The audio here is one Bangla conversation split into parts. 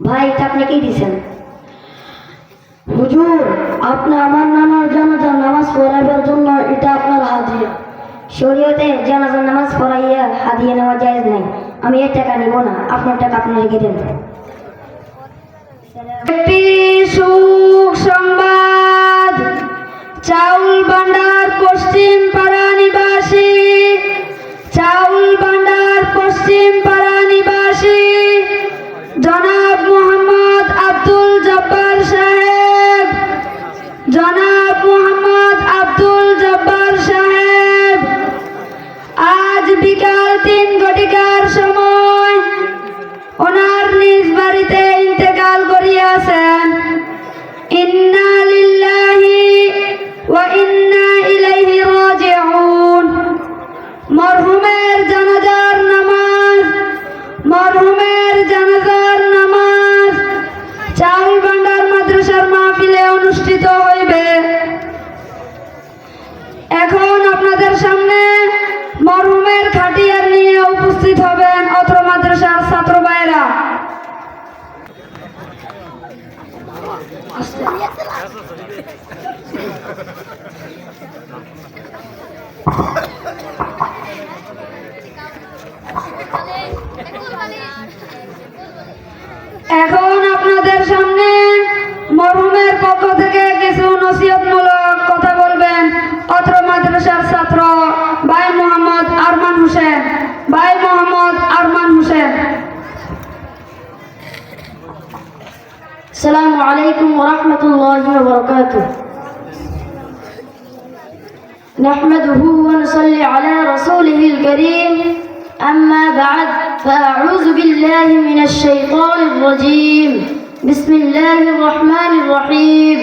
ভাই এটা আপনি কি দিছেন? হুজুর, আপনি আমার নানার জানাজার নামাজ পড়াবার জন্য এটা আপনার হাদিয়া। শরীয়তে জানাজার নামাজ পড়াইয়া হাদিয়া নেওয়া জায়েজ নাই। আমি এই টাকা নিব না, আপনার টাকা আপনি রেখে দেন। একটি সুখ সংবাদ, চাউল ভান্ডার পশ্চিম পাড়া নিবাসী, চাউল ভান্ডার পশ্চিম পাড়া নিবাসী জনাব মোহাম্মদ আব্দুল জব্বার সাহেব, জনাব মোহাম্মদ আব্দুল জব্বার সাহেব আজ বিকাল 3 ঘটিকার সময় ওনার নিজ বাড়িতে ইন্তেকাল করিয়াছেন। ইন্না লিল্লাহি ওয়া ইন্না ইলাইহি রাজিউন। মরহুমের জানাজার নামাজ, মরহুমের জানাজার নামাজ চাউল ভান্ডার মাদ্রাসার মাহফিলে অনুষ্ঠিত হইবে। এখন আপনাদের সামনে মরহুমের খাটিয়ার নিয়ে উপস্থিত হবেন অত্র মাদ্রাসার ছাত্র ভাইয়েরা। এখন আপনাদের সামনে মরহুমের পক্ষ থেকে কিছু নসিহতমূলক কথা বলবেন অত্র মাদ্রাসার ছাত্র ভাই মোহাম্মদ আরমান হোসেন। ভাই মোহাম্মদ আরমান হোসেন। আসসালামু আলাইকুম ওয়া রাহমাতুল্লাহি ওয়া বারাকাতুহু। নাহমাদুহু ওয়া নুসাল্লি আলা রাসূলিহিল কারীম। أما بعد فأعوذ بالله من الشيطان الرجيم. بسم الله الرحمن الرحيم.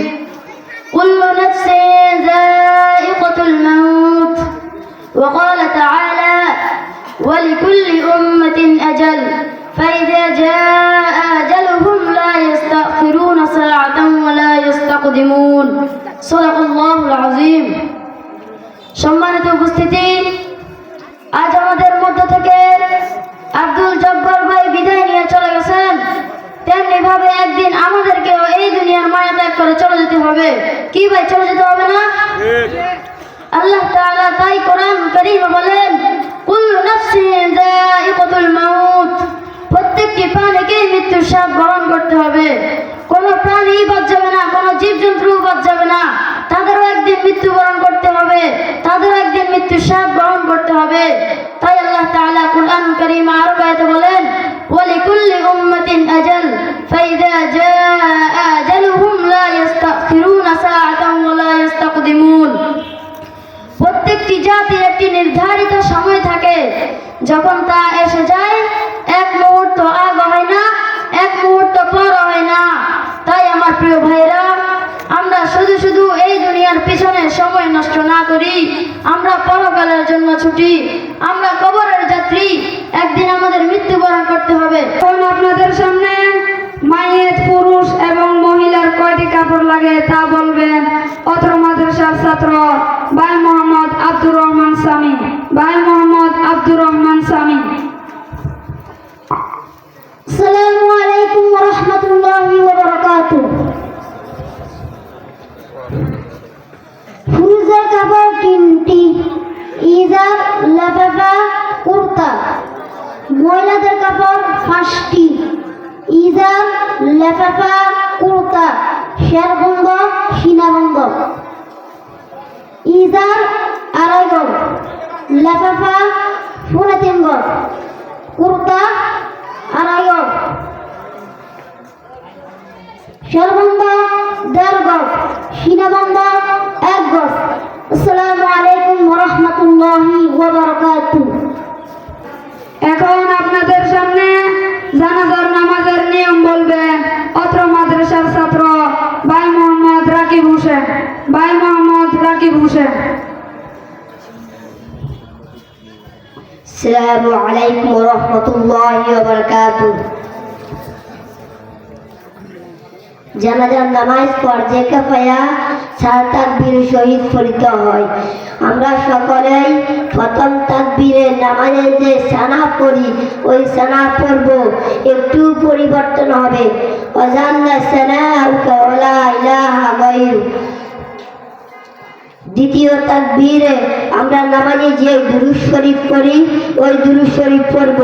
كل نفس ذائقة الموت. وقال تعالى ولكل أمة أجل فإذا جاء أجلهم لا يستأخرون ساعة ولا يستقدمون. صدق الله العظيم. সম্মানিত উপস্থিতি, আজ আমাদের মধ্য থেকে আব্দুল জব্বার ভাই বিদায় নিয়ে চলে গেছেন, তেমনি ভাবে একদিন আমাদেরকেও এই দুনিয়ার মায়া ত্যাগ করে চলে যেতে হবে। কি ভাই, চলে যেতে হবে না? আল্লাহ তাআলা তাই কোরআন কারীমে বলেন কুল্লু নাফসিন যায়িকাতুল মাউত। প্রত্যেকটি প্রাণীকে মৃত্যুর স্বাদ বরণ করতে হবে। কোন প্রাণী বাদ যাবে না, কোন জীবজন্তু বাদ যাবে না। তাদেরও একদিন মৃত্যুবরণ করতে হবে, তাদেরও একদিন মৃত্যুর স্বাদ বরণ করতে হবে। তাই আল্লাহ তাআলা কুরআন কারীম আরো আয়াতে বলেন ওয়ালিকুল্লি উম্মাতিন আজাল ফাইযা জাআ আজালুহুম লা ইস্তাখিরুনা সাআতান ওয়া লা ইস্তাকদিমুন। প্রত্যেকটি জাতির একটি নির্ধারিত সময় থাকে, যখন তা এসে যায় এক মুহূর্ত আগে হয় না, এক মুহূর্ত পর হয় না। তাই আমার প্রিয় ভাইরা, আমরা শুধু শুধু এই দুনিয়ার পিছনে সময় নষ্ট না করি, আমরা পরকালের জন্য ছুটি, আমরা কবরের যাত্রী। একদিন আমাদের মৃত্যুবরণ করতে হবে। এখন আপনাদের সামনে মাইয়ের পুরুষ এবং মহিলার কয়টি কাপড় লাগে তা বলবেন অত্র মাদ্রাসার ছাত্র ভাই মোহাম্মদ আব্দুর রহমান সামি। ভাই মোহাম্মদ আব্দুর রহমান সামি। আসসালামু আলাইকুম ওয়া রাহমাতুল্লাহি ওয়া বারাকাতুহু। পুরুষের কাপড় 3টি, ইজার, লাফাফা, কুর্তা। মহিলাদের কাপড় 5টি, ইজার, লাফাফা, কুর্তা, শেরবঙ্গ, সীনাবঙ্গ। ইজার 2.5 গজ, লাফাফা 3.5 গজ, কুর্তা 2.5 গজ, শেরবঙ্গ 1.5 গজ, সীনাবঙ্গ 1 গজ। আসসালামু আলাইকুম ওয়া রাহমাতুল্লাহি ওয়া বারাকাতুহু। এখন আপনাদের সামনে জানাজার নামাজের নিয়ম বলবেন অত্র মাদ্রাসার ছাত্র ভাই মোহাম্মদ রাকিব হোসেন। ভাই মোহাম্মদ রাকিব হোসেন। আসসালামু আলাইকুম ওয়া রাহমাতুল্লাহি ওয়া বারাকাতুহু। জানাজার নামাজ পড়তে কাফায়া 4 তাকবীর শহীদ পড়িতে হয়। আমরা সকলেই প্রথম তাকবীরে নামাজে যে সানা পড়ি ওই সানা পড়ব, একটু পরিবর্তন হবে। ওয়াজান্না সানাউকা ওয়ালা ইলাহা গায়রু। দ্বিতীয় তাকবীরে আমরা নামাজে যে দুরূদ শরীফ পড়ি ওই দুরূদ শরীফ পড়ব।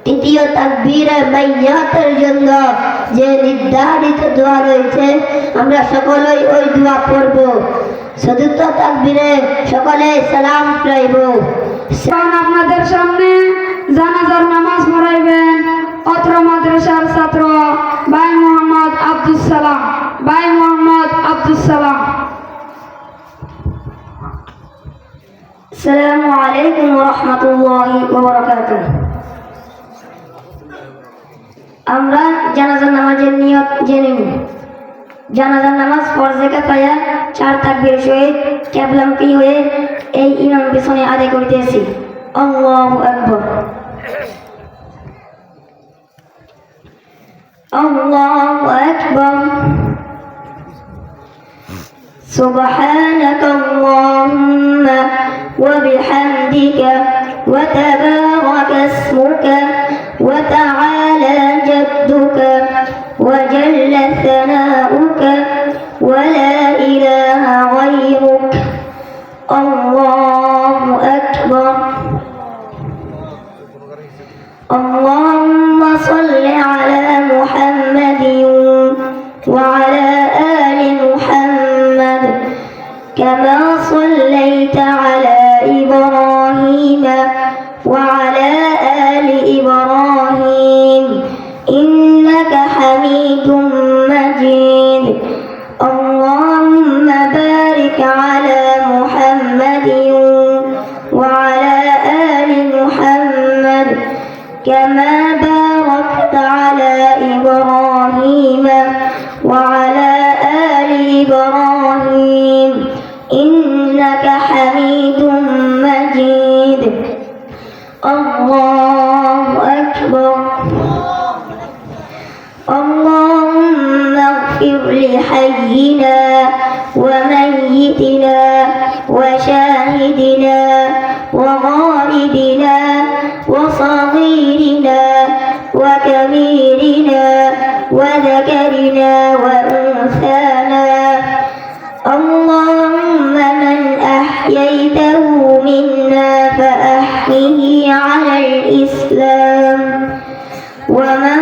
তৃতীয় তাকবীরে মাইয়াতের জন্য যে নির্ধারিত দোয়া রয়েছে আমরা সকলেই ওই দোয়া পড়ব। চতুর্থ তাকবীরে সকলে সালাম ফিরাইব। এখন আপনাদের সামনে জানাজার নামাজ পড়াইবেন অত্র মাদ্রাসার ছাত্র ভাই মোহাম্মদ আব্দুস সালাম। ভাই মোহাম্মদ আব্দুস সালাম। আসসালামু আলাইকুম ওয়া রাহমাতুল্লাহি ওয়া বারাকাতুহু। আমরা জানাজার নামাজের নিয়ত জেনে নিই। জানাজার নামাজ ফরজে কিফায়া 4 তাকবীর সহিত কিবলামুখী হয়ে এই ইমাম পিছনে আদায় করিতেছি। আল্লাহু আকবার। আল্লাহু আকবার। سبحانك اللهم وبحمدك وتبارك اسمك وتعالى جدك وجل ثناؤك ولا إله غيرك. الله أكبر. اللهم صل على محمد وعلى آل محمد كما صليت على إبراهيم وعلى آل إبراهيم إنك حميد مجيد. اللهم بارك على محمد وعلى آل محمد كما باركت على إبراهيم وعلى آل إبراهيم إنك حميد مجيد. الله أكبر. اللهم اغفر لحينا وميتنا وشاهدنا وغائبنا وصغيرنا وكبيرنا وذكرنا وأنثانا. اللهم من أحييته منا فأحيه على الإسلام ومن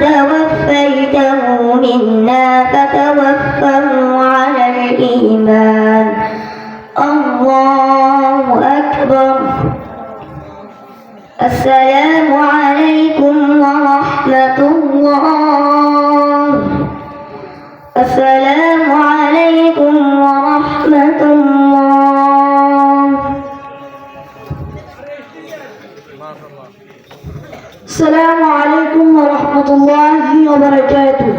توفيته منا فتوفه على الإيمان. الله أكبر. السلام عليكم ورحمة الله. السلام عليكم ورحمة الله. السلام عليكم ورحمة الله وبركاته.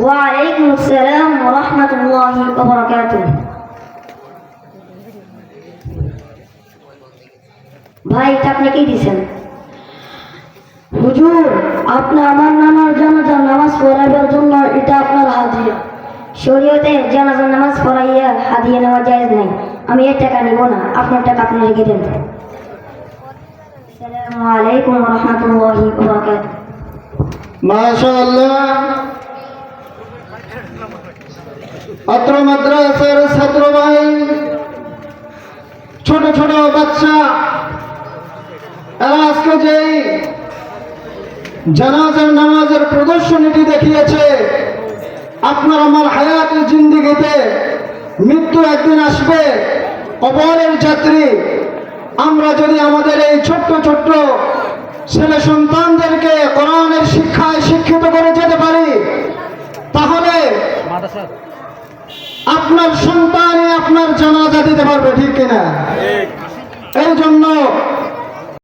وعليكم السلام ورحمة الله وبركاته. ভাই এটা আপনি কি দিছেন? হুজুর, আপনি আমার নানার জানাজার নামাজ পড়াবার জন্য এটা আপনার হাদিয়া। শরীয়তে জানাজার নামাজ পড়াইয়া হাদিয়া নেওয়া জায়েজ নাই। আমি এর টাকা নিব না, আপনার টাকা আপনি রেখে দেন। আসসালামু আলাইকুম ওয়া রাহমাতুল্লাহি ওয়া বারাকাতুহু। মাশাআল্লাহ। অত্র মাদ্রাসার ছাত্র ভাই, ছোট ছোট বাচ্চা, এরা আজকে যে জানাজার নামাজের প্রদর্শনীটি দেখিয়েছে, আপনার আমার হায়াতের জিন্দেগিতে মৃত্যু একদিন আসবে, কবরের যাত্রী। আমরা যদি আমাদের এই ছোট্ট ছোট্ট ছেলে সন্তানদেরকে কোরআনের শিক্ষায় শিক্ষিত করে যেতে পারি, তাহলে আপনার সন্তানই আপনার জানাজা দিতে পারবে, ঠিক কিনা? এই জন্য